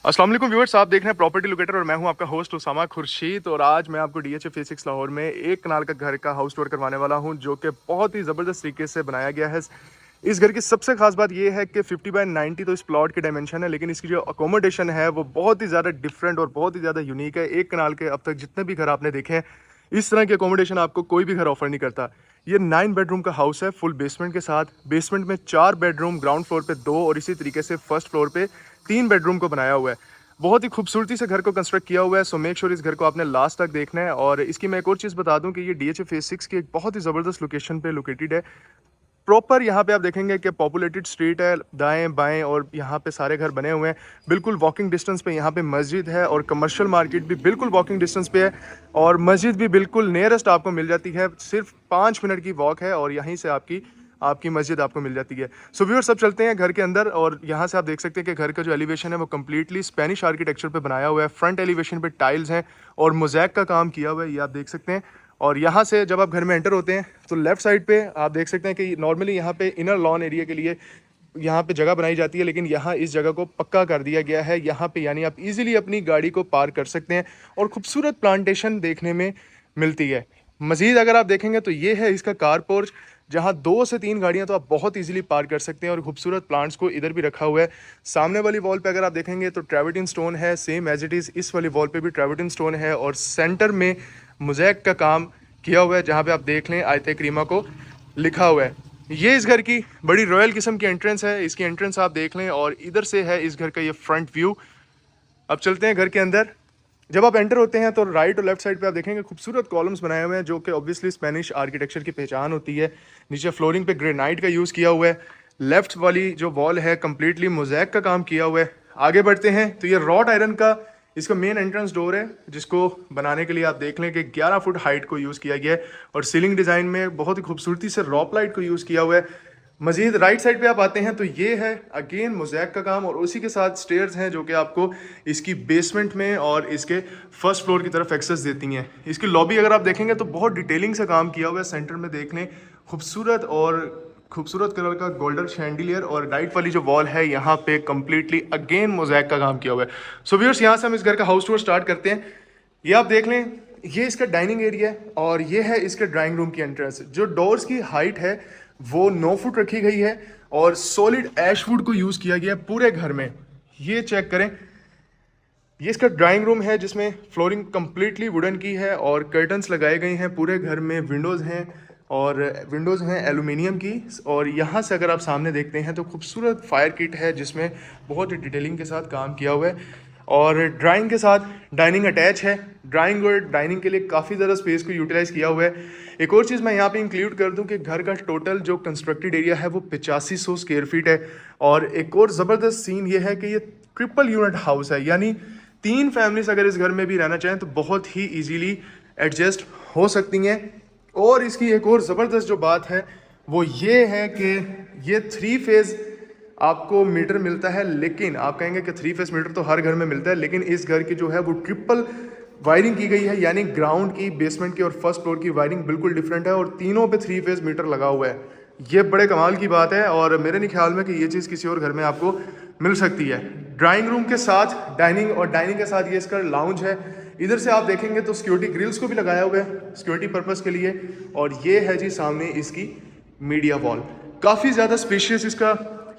अस्सलाम वालेकुम व्यूअर्स, आप देख रहे हैं प्रॉपर्टी लोकेटर और मैं हूं आपका होस्ट उसामा खुर्शीद। और आज मैं आपको डीएचए फेज 6 लाहौर में एक कनाल का घर का हाउस टूर करवाने वाला हूं, जो कि बहुत ही ज़बरदस्त तरीके से बनाया गया है। इस घर की सबसे खास बात यह है कि 50/90 तो इस प्लॉट की डायमेंशन है, लेकिन इसकी जो अकोमोडेशन है वो बहुत ही ज़्यादा डिफरेंट और बहुत ही ज़्यादा यूनिक है। एक कनाल के अब तक जितने भी घर आपने देखे हैं, इस तरह की अकोमोडेशन आपको कोई भी घर ऑफर नहीं करता। ये 9 बेडरूम का हाउस है, फुल बेसमेंट के साथ। बेसमेंट में 4 बेडरूम, ग्राउंड फ्लोर पे 2 और इसी तरीके से फर्स्ट फ्लोर पे 3 बेडरूम को बनाया हुआ है। बहुत ही खूबसूरती से घर को कंस्ट्रक्ट किया हुआ है। सो मेक श्योर इस घर को आपने लास्ट तक देखना है। और इसकी मैं एक और चीज़ बता दूं कि ये डीएचए फेज 6 की एक बहुत ही ज़बरदस्त लोकेशन पे लोकेटेड है। प्रॉपर यहाँ पे आप देखेंगे कि पॉपुलेटेड स्ट्रीट है, दाएं बाएं, और यहाँ पे सारे घर बने हुए हैं। बिल्कुल वॉकिंग डिस्टेंस पे यहाँ पे मस्जिद है, और कमर्शियल मार्केट भी बिल्कुल वॉकिंग डिस्टेंस पे है, और मस्जिद भी बिल्कुल नियरेस्ट आपको मिल जाती है। सिर्फ 5 मिनट की वॉक है और यहीं से आपकी आपकी मस्जिद आपको मिल जाती है। सो व्यूअर्स, सब चलते हैं घर के अंदर। और यहाँ से आप देख सकते हैं कि घर का जो एलिवेशन है वो कम्प्लीटली स्पेनिश आर्किटेक्चर पे बनाया हुआ है। फ्रंट एलिवेशन पे टाइल्स हैं और मोज़ैक का काम किया हुआ है, ये आप देख सकते हैं। और यहाँ से जब आप घर में एंटर होते हैं तो लेफ्ट साइड पे आप देख सकते हैं कि नॉर्मली यहाँ पे इनर लॉन एरिया के लिए यहाँ पे जगह बनाई जाती है, लेकिन यहाँ इस जगह को पक्का कर दिया गया है। यहाँ पे यानी आप इजीली अपनी गाड़ी को पार्क कर सकते हैं और खूबसूरत प्लांटेशन देखने में मिलती है। मज़ीद अगर आप देखेंगे तो ये है इसका कार पोर्च, जहाँ 2 से 3 गाड़ियाँ तो आप बहुत इजीली पार्क कर सकते हैं। और खूबसूरत प्लांट्स को इधर भी रखा हुआ है। सामने वाली वॉल पे अगर आप देखेंगे तो ट्रेवर्टिन स्टोन है, सेम एज इट इज़ इस वाली वॉल पे भी ट्रेवर्टिन स्टोन है। और सेंटर में मोज़ैक का काम किया हुआ है, जहाँ पे आप देख लें आयत करीमा को लिखा हुआ है। ये इस घर की बड़ी रॉयल किस्म की एंट्रेंस है। इसकी एंट्रेंस आप देख लें, और इधर से है इस घर का ये फ्रंट व्यू। अब चलते हैं घर के अंदर। जब आप एंटर होते हैं तो राइट और लेफ्ट साइड पे आप देखेंगे खूबसूरत कॉलम्स बनाए हुए हैं, जो कि ऑब्वियसली स्पेनिश आर्किटेक्चर की पहचान होती है। नीचे फ्लोरिंग पे ग्रेनाइट का यूज़ किया हुआ है। लेफ्ट वाली जो वॉल है कम्प्लीटली मोज़ैक का काम किया हुआ है। आगे बढ़ते हैं तो ये रॉट आयरन का इसका मेन एंट्रेंस डोर है, जिसको बनाने के लिए आप देख लें कि 11 फुट हाइट को यूज़ किया गया है। और सीलिंग डिज़ाइन में बहुत ही खूबसूरती से रॉप लाइट को यूज़ किया हुआ है। मजीद राइट साइड पे आप आते हैं तो ये है अगेन मोज़ैक का काम, और उसी के साथ स्टेयर्स हैं जो कि आपको इसकी बेसमेंट में और इसके फर्स्ट फ्लोर की तरफ एक्सेस देती हैं। इसकी लॉबी अगर आप देखेंगे तो बहुत डिटेलिंग से काम किया हुआ है। सेंटर में देख लें खूबसूरत और खूबसूरत कलर का गोल्डन शैंडिलियर, और राइट वाली जो वॉल है यहाँ पे कम्प्लीटली अगेन मोज़ैक का काम किया हुआ है। सो व्यूअर्स, यहाँ से हम इस घर का हाउस टूर स्टार्ट करते हैं। ये आप देख लें, ये इसका डाइनिंग एरिया है और ये है इसके ड्राइंग रूम की एंट्रेंस। जो डोर्स की हाइट है वो 9 फुट रखी गई है, और सॉलिड ऐश वुड को यूज़ किया गया है पूरे घर में। ये चेक करें, ये इसका ड्राइंग रूम है जिसमें फ्लोरिंग कम्प्लीटली वुडन की है, और कर्टन्स लगाए गए हैं पूरे घर में। विंडोज़ हैं, और विंडोज़ हैं एलुमिनियम की। और यहाँ से अगर आप सामने देखते हैं तो खूबसूरत फायर किट है, जिसमें बहुत ही डिटेलिंग के साथ काम किया हुआ है। और ड्राइंग के साथ डाइनिंग अटैच है। ड्राइंग और डाइनिंग के लिए काफ़ी ज़्यादा स्पेस को यूटिलाइज़ किया हुआ है। एक और चीज़ मैं यहाँ पे इंक्लूड कर दूँ कि घर का टोटल जो कंस्ट्रक्टेड एरिया है वो 8500 स्क्वायर फीट है। और एक और ज़बरदस्त सीन ये है कि ये ट्रिपल यूनिट हाउस है, यानी 3 फैमिलीज अगर इस घर में भी रहना चाहें तो बहुत ही ईजीली एडजस्ट हो सकती हैं। और इसकी एक और ज़बरदस्त जो बात है वो ये है कि ये 3 फेज़ आपको मीटर मिलता है। लेकिन आप कहेंगे कि 3 फेज़ मीटर तो हर घर में मिलता है, लेकिन इस घर की जो है वो ट्रिपल वायरिंग की गई है, यानी ग्राउंड की, बेसमेंट की और फर्स्ट फ्लोर की वायरिंग बिल्कुल डिफरेंट है, और तीनों पे 3 फेज़ मीटर लगा हुआ है। ये बड़े कमाल की बात है, और मेरे नहीं ख्याल में कि ये चीज़ किसी और घर में आपको मिल सकती है। ड्राइंग रूम के साथ डाइनिंग, और डाइनिंग के साथ ये इसका लाउंज है। इधर से आप देखेंगे तो सिक्योरिटी ग्रिल्स को भी लगाया हुआ है सिक्योरिटी पर्पज़ के लिए। और ये है जी सामने इसकी मीडिया वॉल। काफ़ी ज़्यादा स्पेशियस इसका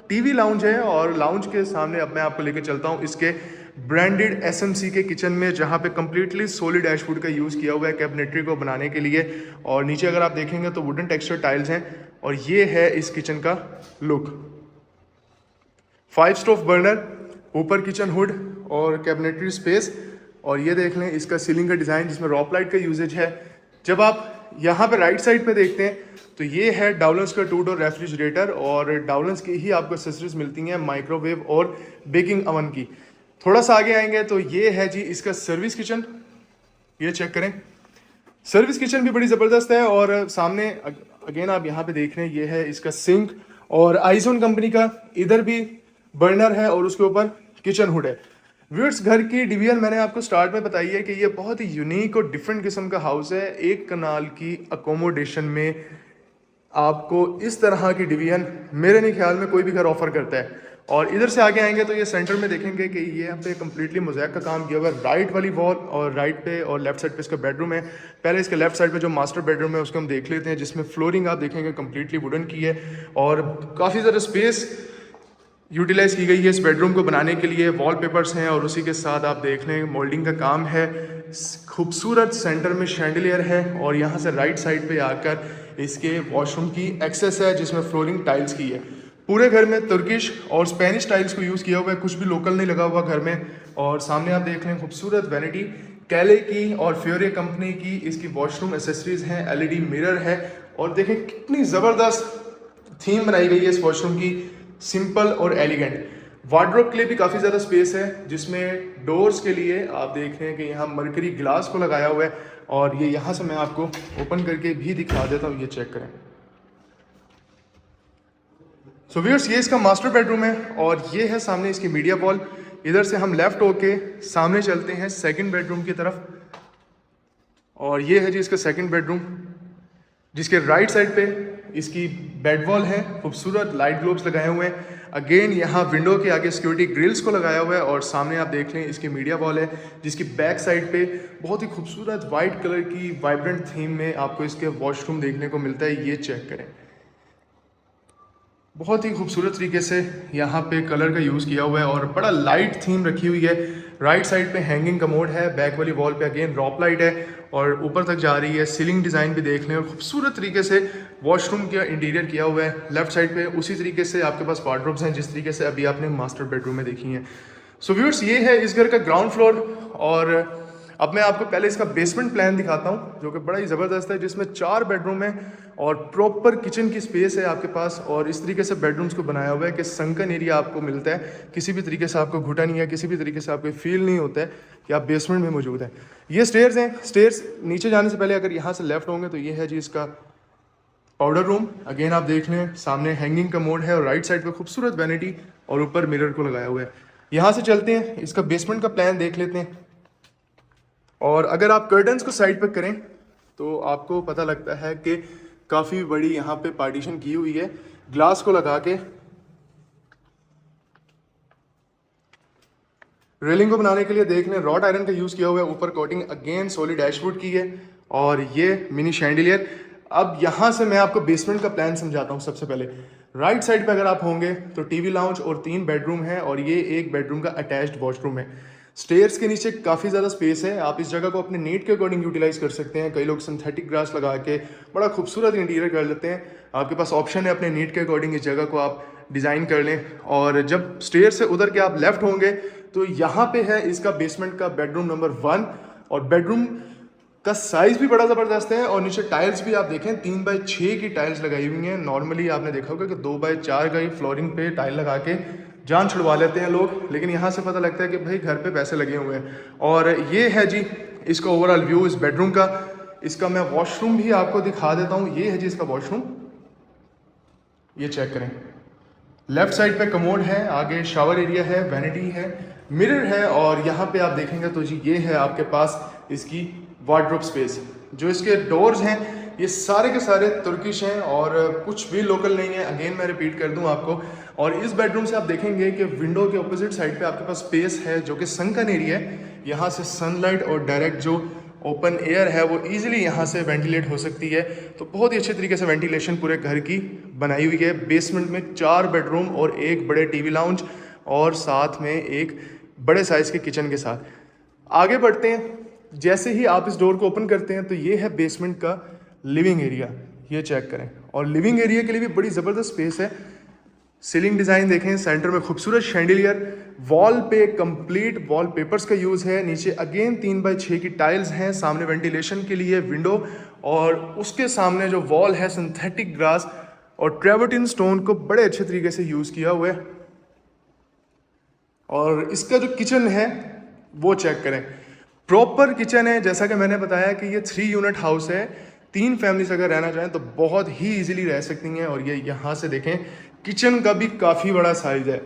टीवी लाउंज है। और लाउंज के सामने अब मैं आपको लेकर चलता हूँ इसके ब्रांडेड एसएमसी के किचन में, जहाँ पे कम्प्लीटली सॉलिड ऐशवुड का यूज़ किया हुआ है कैबिनेटरी को बनाने के लिए। और नीचे अगर आप देखेंगे तो वुडन टेक्सचर टाइल्स हैं। और ये है इस किचन का लुक। 5 स्टोव बर्नर, ऊपर किचन हुड और कैबिनेटरी स्पेस। और ये देख लें इसका सीलिंग का डिज़ाइन, जिसमें रॉप लाइट का यूजेज है। जब आप यहाँ पे राइट साइड पे देखते हैं तो ये है डाउलेंस का 2 डोर रेफ्रिजरेटर, और डाउलेंस की ही आपको एक्सेसरीज मिलती हैं, माइक्रोवेव और बेकिंग अवन की। थोड़ा सा आगे आएंगे तो ये है जी इसका सर्विस किचन। ये चेक करें, सर्विस किचन भी बड़ी ज़बरदस्त है। और सामने अगेन आप यहाँ पे देख रहे हैं, ये है इसका सिंक, और आइजोन कंपनी का इधर भी बर्नर है, और उसके ऊपर किचन हुड है। व्यूअर्स, घर की डिवीजन मैंने आपको स्टार्ट में बताई है कि ये बहुत ही यूनिक और डिफरेंट किस्म का हाउस है। एक कनाल की अकोमोडेशन में आपको इस तरह की डिवीजन मेरे नहीं ख्याल में कोई भी घर ऑफर करता है। और इधर से आगे आएंगे तो ये सेंटर में देखेंगे कि ये यहाँ पे कम्प्लीटली मोज़ैक का काम किया हुआ है। राइट वाली वॉल और राइट पे और लेफ्ट साइड पे इसका बेडरूम है। पहले इसके लेफ्ट साइड पे जो मास्टर बेडरूम है उसको हम देख लेते हैं, जिसमें फ्लोरिंग आप देखेंगे कम्प्लीटली वुडन की है और काफ़ी ज़्यादा स्पेस यूटिलाइज़ की गई है इस बेडरूम को बनाने के लिए। वॉलपेपर्स हैं और उसी के साथ आप देख लें मोल्डिंग का काम है। खूबसूरत सेंटर में शैंडलियर है और यहाँ से राइट साइड पे आकर इसके वॉशरूम की एक्सेस है, जिसमें फ्लोरिंग टाइल्स की है। पूरे घर में तुर्किश और स्पेनिश टाइल्स को यूज़ किया हुआ है, कुछ भी लोकल नहीं लगा हुआ घर में। और सामने आप देख लें खूबसूरत वैनिटी कैले की और फ्योरे कंपनी की इसकी वॉशरूम एसेसरीज हैं। एलईडी मिरर है और देखें कितनी ज़बरदस्त थीम बनाई गई है इस वॉशरूम की, सिंपल और एलिगेंट। वार्डरोब के लिए भी काफ़ी ज़्यादा स्पेस है, जिसमें डोर्स के लिए आप देख रहे हैं कि यहाँ मरकरी ग्लास को लगाया हुआ है। और ये यहाँ से मैं आपको ओपन करके भी दिखा देता हूँ, ये चेक करें। सो व्यूअर्स, ये इसका मास्टर बेडरूम है और ये है सामने इसकी मीडिया वॉल। इधर से हम लेफ्ट होके सामने चलते हैं सेकंड बेडरूम की तरफ और ये है जी इसका सेकंड बेडरूम, जिसके राइट साइड पे इसकी बेड वॉल है। खूबसूरत लाइट ग्लोब्स लगाए हुए हैं। अगेन यहाँ विंडो के आगे सिक्योरिटी ग्रिल्स को लगाया हुआ है और सामने आप देख लें इसकी मीडिया वॉल है, जिसकी बैक साइड पे बहुत ही खूबसूरत वाइट कलर की वाइब्रेंट थीम में आपको इसके वॉशरूम देखने को मिलता है। ये चेक करें, बहुत ही खूबसूरत तरीके से यहाँ पे कलर का यूज़ किया हुआ है और बड़ा लाइट थीम रखी हुई है। राइट साइड पे हैंगिंग कमोड है, बैक वाली वॉल पे अगेन रॉप लाइट है और ऊपर तक जा रही है। सीलिंग डिज़ाइन भी देख लें और खूबसूरत तरीके से वॉशरूम का इंटीरियर किया हुआ है। लेफ्ट साइड पे उसी तरीके से आपके पास वार्डरोब्स हैं, जिस तरीके से अभी आपने मास्टर बेडरूम में देखी हैं। सो व्यूअर्स, ये है इस घर का ग्राउंड फ्लोर और अब मैं आपको पहले इसका बेसमेंट प्लान दिखाता हूँ, जो कि बड़ा ही ज़बरदस्त है, जिसमें 4 बेडरूम है और प्रॉपर किचन की स्पेस है आपके पास। और इस तरीके से बेडरूम्स को बनाया हुआ है कि संकन एरिया आपको मिलता है, किसी भी तरीके से आपको घुटा नहीं है, किसी भी तरीके से आपको फील नहीं होता है कि आप बेसमेंट में मौजूद हैं। ये स्टेयर्स हैं, स्टेयर्स नीचे जाने से पहले अगर यहाँ से लेफ्ट होंगे तो ये है जी इसका पाउडर रूम। अगेन आप देख लें सामने हैंगिंग कमोड है और राइट साइड पे खूबसूरत वैनिटी और ऊपर मिरर को लगाया हुआ है। यहाँ से चलते हैं, इसका बेसमेंट का प्लान देख लेते हैं। और अगर आप कर्टन्स को साइड पर करें तो आपको पता लगता है कि काफ़ी बड़ी यहाँ पे पार्टीशन की हुई है ग्लास को लगा के। रेलिंग को बनाने के लिए देख लें रॉड आयरन का यूज़ किया हुआ है। ऊपर कोटिंग अगेन सॉलिड डैशवुड की है और ये मिनी शैंडिलियर। अब यहाँ से मैं आपको बेसमेंट का प्लान समझाता हूँ। सबसे पहले राइट साइड पे अगर आप होंगे तो टीवी लाउंज और 3 बेडरूम है और ये एक बेडरूम का अटैच्ड वॉशरूम है। स्टेयर्स के नीचे काफ़ी ज़्यादा स्पेस है, आप इस जगह को अपने नीड के अकॉर्डिंग यूटिलाइज कर सकते हैं। कई लोग सिंथेटिक ग्रास लगा के बड़ा खूबसूरत इंटीरियर कर लेते हैं। आपके पास ऑप्शन है अपने नीड के अकॉर्डिंग इस जगह को आप डिज़ाइन कर लें। और जब स्टेयर से उधर के आप लेफ्ट होंगे तो यहाँ पे है इसका बेसमेंट का बेडरूम नंबर 1 और बेडरूम का साइज़ भी बड़ा ज़बरदस्त है। और नीचे टाइल्स भी आप देखें 3x6 की टाइल्स लगाई हुई हैं। नॉर्मली आपने देखा होगा कि 2x4 का ही फ्लोरिंग पे टाइल लगा के जान छुड़वा लेते हैं लोग, लेकिन यहाँ से पता लगता है कि भाई घर पे पैसे लगे हुए हैं। और ये है जी इसका ओवरऑल व्यू इस बेडरूम का। इसका मैं वॉशरूम भी आपको दिखा देता हूँ। ये है जी इसका वॉशरूम, ये चेक करें। लेफ्ट साइड पे कमोड है, आगे शावर एरिया है, वैनिटी है, मिरर है और यहाँ पे आप देखेंगे तो जी ये है आपके पास इसकी वार्डरोब स्पेस। जो इसके डोर्स हैं ये सारे के सारे तुर्किश हैं और कुछ भी लोकल नहीं है। अगेन मैं रिपीट कर दूं आपको। और इस बेडरूम से आप देखेंगे कि विंडो के ऑपोजिट साइड पे आपके पास स्पेस है जो कि सनकन एरिया है। यहाँ से सनलाइट और डायरेक्ट जो ओपन एयर है वो इजीली यहाँ से वेंटिलेट हो सकती है। तो बहुत ही अच्छे तरीके से वेंटिलेशन पूरे घर की बनाई हुई है। बेसमेंट में 4 बेडरूम और एक बड़े टीवी लाउंज और साथ में एक बड़े साइज़ के किचन के साथ। आगे बढ़ते हैं। जैसे ही आप इस डोर को ओपन करते हैं तो ये है बेसमेंट का लिविंग एरिया, ये चेक करें। और लिविंग एरिया के लिए भी बड़ी ज़बरदस्त स्पेस है। सीलिंग डिज़ाइन देखें, सेंटर में खूबसूरत शैंडिलियर, वॉल पे कंप्लीट वॉल पेपर्स का यूज़ है। नीचे अगेन 3x6 की टाइल्स हैं, सामने वेंटिलेशन के लिए विंडो और उसके सामने जो वॉल है सिंथेटिक ग्रास और ट्रेवर्टिन स्टोन को बड़े अच्छे तरीके से यूज़ किया हुआ है। और इसका जो किचन है वो चेक करें, प्रॉपर किचन है। जैसा कि मैंने बताया कि ये 3 यूनिट हाउस है, 3 फैमिलीज अगर रहना चाहें तो बहुत ही इजीली रह सकती हैं। और ये यहाँ से देखें किचन का भी काफ़ी बड़ा साइज है,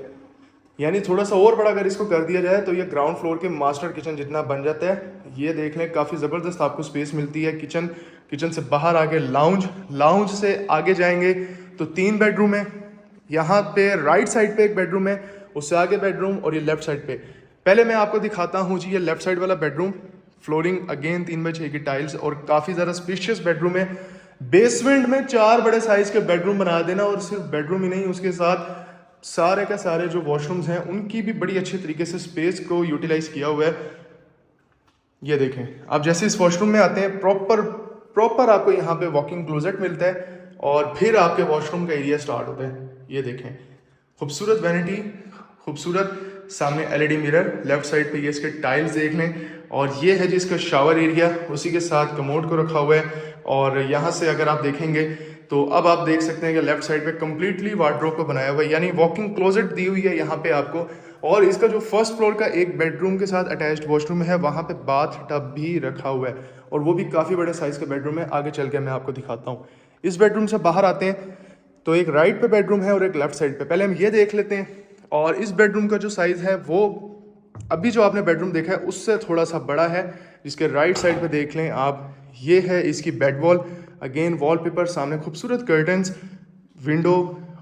यानी थोड़ा सा और बड़ा अगर इसको कर दिया जाए तो ये ग्राउंड फ्लोर के मास्टर किचन जितना बन जाता है। ये देख लें काफ़ी ज़बरदस्त आपको स्पेस मिलती है। किचन से बाहर आगे लाउंज से आगे जाएंगे तो 3 बेडरूम है। यहाँ पे राइट साइड पे एक बेडरूम है उससे आगे बेडरूम और ये लेफ्ट साइड पे। पहले मैं आपको दिखाता हूँ जी ये लेफ्ट साइड वाला बेडरूम। फ्लोरिंग अगेन 3x6 की टाइल्स और काफ़ी ज़्यादा स्पेशियस बेडरूम है। बेसमेंट में 4 बड़े साइज के बेडरूम बना देना, और सिर्फ बेडरूम ही नहीं, उसके साथ सारे का सारे जो वॉशरूम्स हैं उनकी भी बड़ी अच्छे तरीके से स्पेस को यूटिलाइज किया हुआ है। ये देखें, आप जैसे इस वॉशरूम में आते हैं प्रॉपर आपको यहाँ पे वॉकिंग क्लोजेट मिलता है और फिर आपके वॉशरूम का एरिया स्टार्ट होता है। ये देखें, खूबसूरत वैनिटी, खूबसूरत सामने एलईडी मिरर, लेफ्ट साइड पे ये इसके टाइल्स देख लें, और ये है जी इसका शावर एरिया, उसी के साथ कमोड को रखा हुआ है। और यहाँ से अगर आप देखेंगे तो अब आप देख सकते हैं कि लेफ्ट साइड पे कम्प्लीटली वार्डरोब को बनाया हुआ है, यानी वॉकिंग क्लोजेट दी हुई है यहाँ पे आपको। और इसका जो फर्स्ट फ्लोर का एक बेडरूम के साथ अटैच्ड वॉशरूम है, वहाँ पे बाथ टब भी रखा हुआ है, और वो भी काफ़ी बड़े साइज़ का बेडरूम है। आगे चल के मैं आपको दिखाता हूँ। इस बेडरूम से बाहर आते हैं तो एक राइट पे बेडरूम है और एक लेफ्ट साइड पे। पहले हम ये देख लेते हैं। और इस बेडरूम का जो साइज़ है वो अभी जो आपने बेडरूम देखा है उससे थोड़ा सा बड़ा है। जिसके राइट साइड पे देख लें आप, ये है इसकी बेड वॉल। अगेन वॉलपेपर, सामने खूबसूरत कर्टन्स, विंडो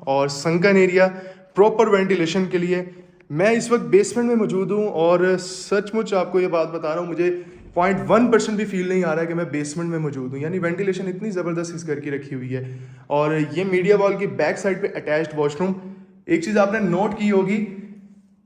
और संकन एरिया प्रॉपर वेंटिलेशन के लिए। मैं इस वक्त बेसमेंट में मौजूद हूँ और सचमुच आपको ये बात बता रहा हूँ, मुझे 0.1% भी फील नहीं आ रहा है कि मैं बेसमेंट में मौजूद हूँ, यानी वेंटिलेशन इतनी ज़बरदस्त इस घर की रखी हुई है। और ये मीडिया वॉल की बैक साइड पे अटैच्ड वॉशरूम। एक चीज़ आपने नोट की होगी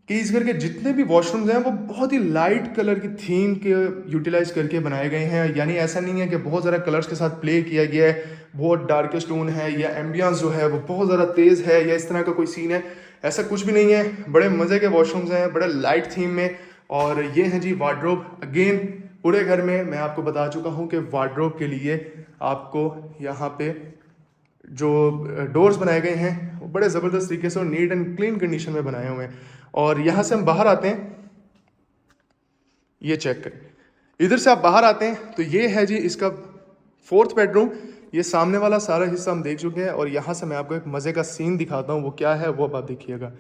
कि इस घर के जितने भी वॉशरूम्स हैं वो बहुत ही लाइट कलर की थीम के यूटिलाइज करके बनाए गए हैं, यानी ऐसा नहीं है कि बहुत ज़्यादा कलर्स के साथ प्ले किया गया है, बहुत डार्केस्ट टोन है या एम्बियंस जो है वो बहुत ज़्यादा तेज़ है या इस तरह का कोई सीन है, ऐसा कुछ भी नहीं है। बड़े मज़े के वॉशरूम्स हैं, बड़े लाइट थीम में। और ये है जी वार्डरोब। अगेन पूरे घर में मैं आपको बता चुका हूँ कि वार्डरोब के लिए आपको यहाँ पे जो डोर्स बनाए गए हैं वो बड़े ज़बरदस्त तरीके से और नीट एंड क्लीन कंडीशन में बनाए हुए हैं। और यहाँ से हम बाहर आते हैं, ये चेक करें, इधर से आप बाहर आते हैं तो ये है जी इसका फोर्थ बेडरूम। ये सामने वाला सारा हिस्सा हम देख चुके हैं, और यहाँ से मैं आपको एक मज़े का सीन दिखाता हूँ, वो क्या है वो आप देखिएगा।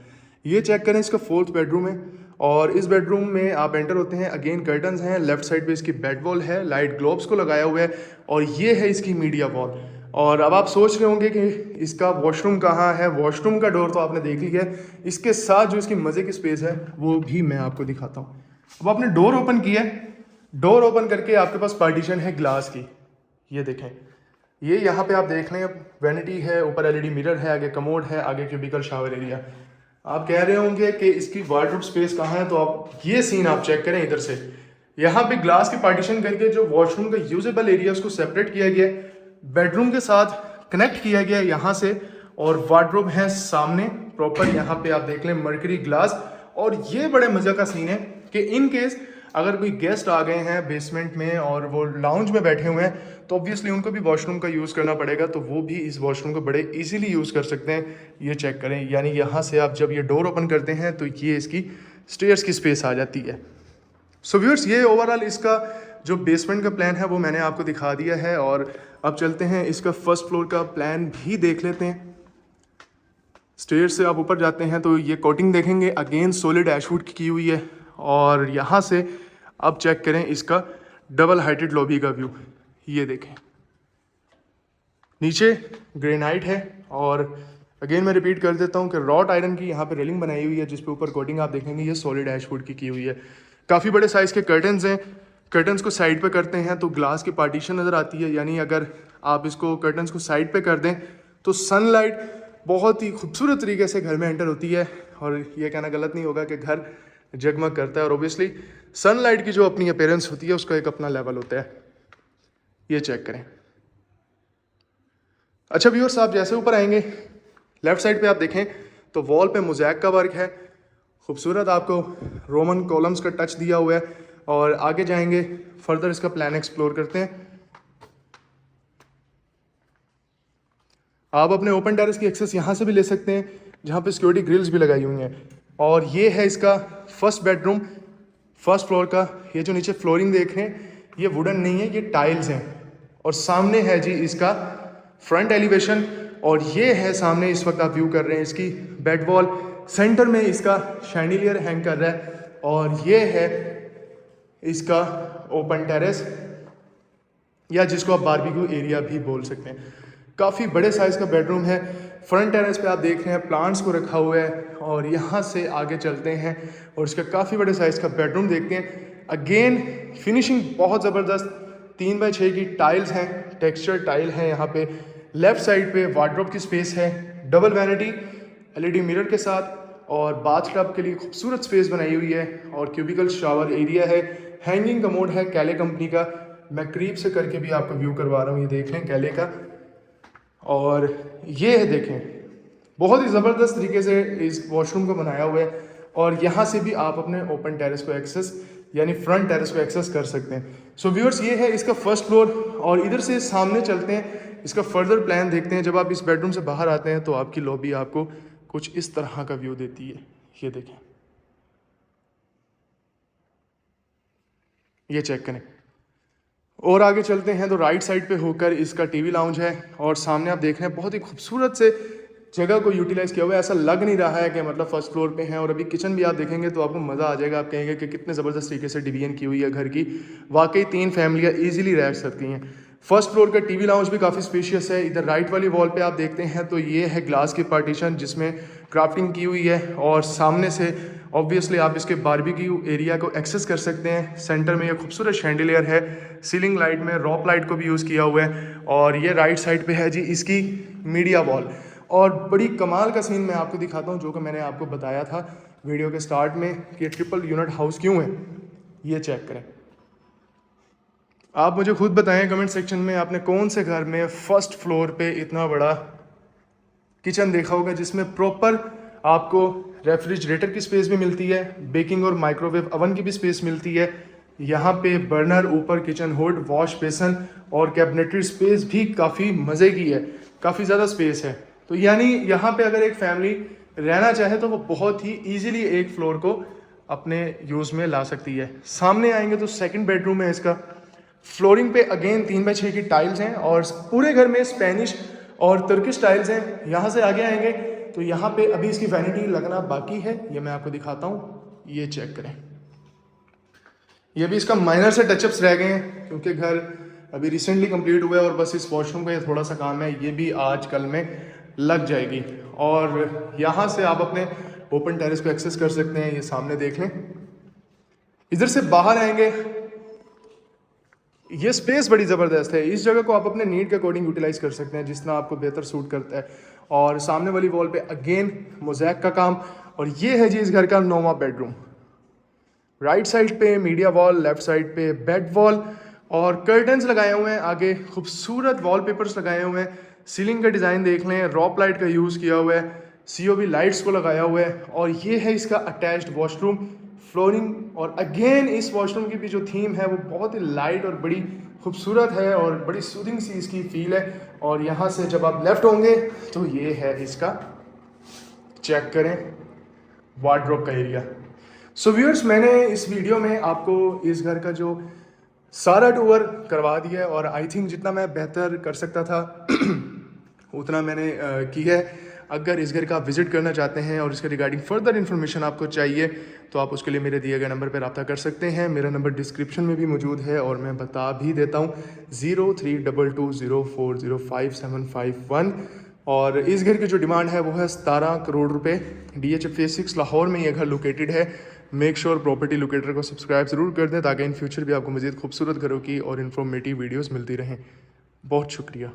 ये चेक करें, इसका फोर्थ बेडरूम है, और इस बेडरूम में आप एंटर होते हैं, अगेन कर्टन्स हैं, लेफ्ट साइड पे इसकी बेड वॉल है, लाइट ग्लोब्स को लगाया हुआ है, और ये है इसकी मीडिया वॉल। और अब आप सोच रहे होंगे कि इसका वॉशरूम कहाँ है। वॉशरूम का डोर तो आपने देख लिया है, इसके साथ जो इसकी मज़े की स्पेस है वो भी मैं आपको दिखाता हूँ। अब आपने डोर ओपन किया है, डोर ओपन करके आपके पास पार्टीशन है ग्लास की। ये देखें, ये यहाँ पे आप देख लें, वैनिटी है, ऊपर एलईडी मिरर है, आगे कमोड है, आगे क्यूबिकल शावर एरिया। आप कह रहे होंगे कि इसकी वार्डरोब स्पेस कहाँ है, तो आप ये सीन आप चेक करें इधर से। यहाँ पे ग्लास की पार्टीशन करके जो वॉशरूम का यूजेबल एरिया उसको सेपरेट किया गया, बेडरूम के साथ कनेक्ट किया गया यहाँ से, और वार्डरोब है सामने प्रॉपर। यहाँ पे आप देख लें मर्करी ग्लास। और ये बड़े मज़े का सीन है कि इन केस अगर कोई गेस्ट आ गए हैं बेसमेंट में और वो लाउंज में बैठे हुए हैं तो ऑब्वियसली उनको भी वॉशरूम का यूज़ करना पड़ेगा, तो वो भी इस वॉशरूम को बड़े इजीली यूज़ कर सकते हैं। ये चेक करें, यानी यहाँ से आप जब ये डोर ओपन करते हैं तो ये इसकी स्टेयर्स की स्पेस आ जाती है। सो व्यूअर्स, ये ओवरऑल इसका जो बेसमेंट का प्लान है वो मैंने आपको दिखा दिया है, और अब चलते हैं इसका फर्स्ट फ्लोर का प्लान भी देख लेते हैं। स्टेयर से आप ऊपर जाते हैं तो ये कोटिंग देखेंगे, अगेन सॉलिड ऐशवुड की हुई है। और यहाँ से अब चेक करें इसका डबल हाइटेड लॉबी का व्यू। ये देखें, नीचे ग्रेनाइट है, और अगेन मैं रिपीट कर देता हूँ कि रॉट आयरन की यहाँ पे रेलिंग बनाई हुई है, जिसपे ऊपर कोटिंग आप देखेंगे ये सॉलिड ऐशवुड की हुई है। काफ़ी बड़े साइज़ के कर्टन्स हैं। कर्टन्स को साइड पे करते हैं तो ग्लास की पार्टीशन नज़र आती है, यानी अगर आप इसको कर्टन्स को साइड पे कर दें तो सनलाइट बहुत ही खूबसूरत तरीके से घर में एंटर होती है। और ये कहना गलत नहीं होगा कि घर जगमग करता है, और ओबियसली सनलाइट की जो अपनी अपीयरेंस होती है उसका एक अपना लेवल होता है। ये चेक करें। अच्छा व्यूअर्स, आप जैसे ऊपर आएंगे लेफ्ट साइड पे आप देखें तो वॉल पे मोज़ैक का वर्क है, खूबसूरत आपको रोमन कॉलम्स का टच दिया हुआ है। और आगे जाएंगे फर्दर इसका प्लान एक्सप्लोर करते हैं। आप अपने ओपन टेरेस की एक्सेस यहाँ से भी ले सकते हैं, जहाँ पे सिक्योरिटी ग्रिल्स भी लगाई हुई हैं। और ये है इसका फर्स्ट बेडरूम फर्स्ट फ्लोर का। ये जो नीचे फ्लोरिंग देख रहे हैं ये वुडन नहीं है, ये टाइल्स हैं। और सामने है जी इसका फ्रंट एलिवेशन, और ये है सामने इस वक्त आप व्यू कर रहे हैं इसकी बेड वॉल। सेंटर में इसका शैंडिलियर हैंग कर रहा है, और ये है इसका ओपन टेरेस, या जिसको आप बारबेक्यू एरिया भी बोल सकते हैं। काफ़ी बड़े साइज़ का बेडरूम है। फ्रंट टेरेस पे आप देख रहे हैं प्लांट्स को रखा हुआ है, और यहाँ से आगे चलते हैं और इसका काफ़ी बड़े साइज़ का बेडरूम देखते हैं। अगेन फिनिशिंग बहुत ज़बरदस्त, 3x6 की टाइल्स हैं, टेक्सचर टाइल है यहाँ पे। लेफ्ट साइड पे वार्डरोब की स्पेस है, डबल वैनिटी LED मिरर के साथ, और बाथ टब के लिए खूबसूरत स्पेस बनाई हुई है, और क्यूबिकल शावर एरिया है। हैंगिंग कमोड है कैले कंपनी का, मैं करीब से करके भी आपको व्यू करवा रहा हूँ, ये देख लें कैले का। और ये है देखें, बहुत ही ज़बरदस्त तरीके से इस वॉशरूम को बनाया हुआ है, और यहाँ से भी आप अपने ओपन टेरेस को एक्सेस यानी फ्रंट टेरेस को एक्सेस कर सकते हैं। सो व्यूअर्स, ये है इसका फर्स्ट फ्लोर, और इधर से सामने चलते हैं, इसका फर्दर प्लान देखते हैं। जब आप इस बेडरूम से बाहर आते हैं तो आपकी लॉबी आपको कुछ इस तरह का व्यू देती है, ये देखें, ये चेक करें। और आगे चलते हैं तो राइट साइड पे होकर इसका टीवी लाउंज है, और सामने आप देख रहे हैं बहुत ही खूबसूरत से जगह को यूटिलाइज किया हुआ है। ऐसा लग नहीं रहा है कि मतलब फर्स्ट फ्लोर पे हैं। और अभी किचन भी आप देखेंगे तो आपको मज़ा आ जाएगा, आप कहेंगे कि कितने ज़बरदस्त तरीके से डिवीजन की हुई है घर की। वाकई 3 फैमिलियाँ ईजिली रह सकती हैं। फर्स्ट फ्लोर का टीवी लाउंज भी काफ़ी स्पेशियस है। इधर राइट वाली वॉल पे आप देखते हैं तो ये है ग्लास की पार्टीशन जिसमें क्राफ्टिंग की हुई है, और सामने से ऑब्वियसली आप इसके बारबेक्यू एरिया को एक्सेस कर सकते हैं। सेंटर में ये खूबसूरत शैंडिलियर है, सीलिंग लाइट में रॉप लाइट को भी यूज़ किया हुआ है। और ये राइट साइड पे है जी इसकी मीडिया वॉल। और बड़ी कमाल का सीन मैं आपको दिखाता हूँ, जो कि मैंने आपको बताया था वीडियो के स्टार्ट में कि ट्रिपल यूनिट हाउस क्यों है। ये चेक करें, आप मुझे खुद बताएं कमेंट सेक्शन में, आपने कौन से घर में फर्स्ट फ्लोर पे इतना बड़ा किचन देखा होगा जिसमें प्रॉपर आपको रेफ्रिजरेटर की स्पेस भी मिलती है, बेकिंग और माइक्रोवेव अवन की भी स्पेस मिलती है, यहाँ पे बर्नर, ऊपर किचन हुड, वॉश बेसन और कैबिनेटरी स्पेस भी काफ़ी मज़े की है, काफ़ी ज़्यादा स्पेस है। तो यानी यहाँ पे अगर एक फैमिली रहना चाहे तो वो बहुत ही ईजिली एक फ्लोर को अपने यूज़ में ला सकती है। सामने आएंगे तो सेकंड बेडरूम है इसका। फ्लोरिंग पे अगेन 3x6 की टाइल्स हैं, और पूरे घर में स्पेनिश और तुर्किश टाइल्स हैं। यहाँ से आगे आएंगे तो यहाँ पे अभी इसकी वैनिटी लगना बाकी है, ये मैं आपको दिखाता हूँ, ये चेक करें। ये भी इसका माइनर से टचअप्स रह गए हैं क्योंकि घर अभी रिसेंटली कंप्लीट हुआ है, और बस इस वॉशरूम का ये थोड़ा सा काम है, ये भी आज कल में लग जाएगी। और यहाँ से आप अपने ओपन टेरेस को एक्सेस कर सकते हैं, ये सामने देख लें। इधर से बाहर आएंगे, ये स्पेस बड़ी ज़बरदस्त है, इस जगह को आप अपने नीड के अकॉर्डिंग यूटिलाइज कर सकते हैं जितना आपको बेहतर सूट करता है। और सामने वाली वॉल पे अगेन मोज़ैक का काम, और ये है जी इस घर का 9वां बेडरूम। राइट साइड पे मीडिया वॉल, लेफ्ट साइड पे बेड वॉल, और कर्टन्स लगाए हुए हैं, आगे खूबसूरत वॉलपेपर्स लगाए हुए हैं। सीलिंग का डिज़ाइन देख लें, रॉप लाइट का यूज़ किया हुआ है, COB लाइट्स को लगाया हुआ है। और ये है इसका अटैच्ड वॉशरूम, फ्लोरिंग, और अगेन इस वॉशरूम की भी जो थीम है वो बहुत ही लाइट और बड़ी खूबसूरत है, और बड़ी सूदिंग सी इसकी फील है। और यहाँ से जब आप लेफ्ट होंगे तो ये है इसका, चेक करें, वार्डरोब का एरिया। सो व्यूअर्स, मैंने इस वीडियो में आपको इस घर का जो सारा टूर करवा दिया है, और आई थिंक जितना मैं बेहतर कर सकता था उतना मैंने किया है। अगर इस घर का आप विजिट करना चाहते हैं और इसके रिगार्डिंग फर्दर इन्फॉर्मेशन आपको चाहिए तो आप उसके लिए मेरे दिए गए नंबर पर रब्ता कर सकते हैं। मेरा नंबर डिस्क्रिप्शन में भी मौजूद है, और मैं बता भी देता हूँ, 0322040551। और इस घर की जो डिमांड है वो है 17 करोड़ रुपए। DH फेज 6 लाहौर में ये घर लोकेटेड है। मेक श्योर प्रॉपर्टी लोकेटर को सब्सक्राइब ज़रूर कर दें ताकि इन फ्यूचर भी आपको मज़ीद खूबसूरत घरों की और इन्फॉर्मेटिव वीडियोस मिलती रहें। बहुत शुक्रिया।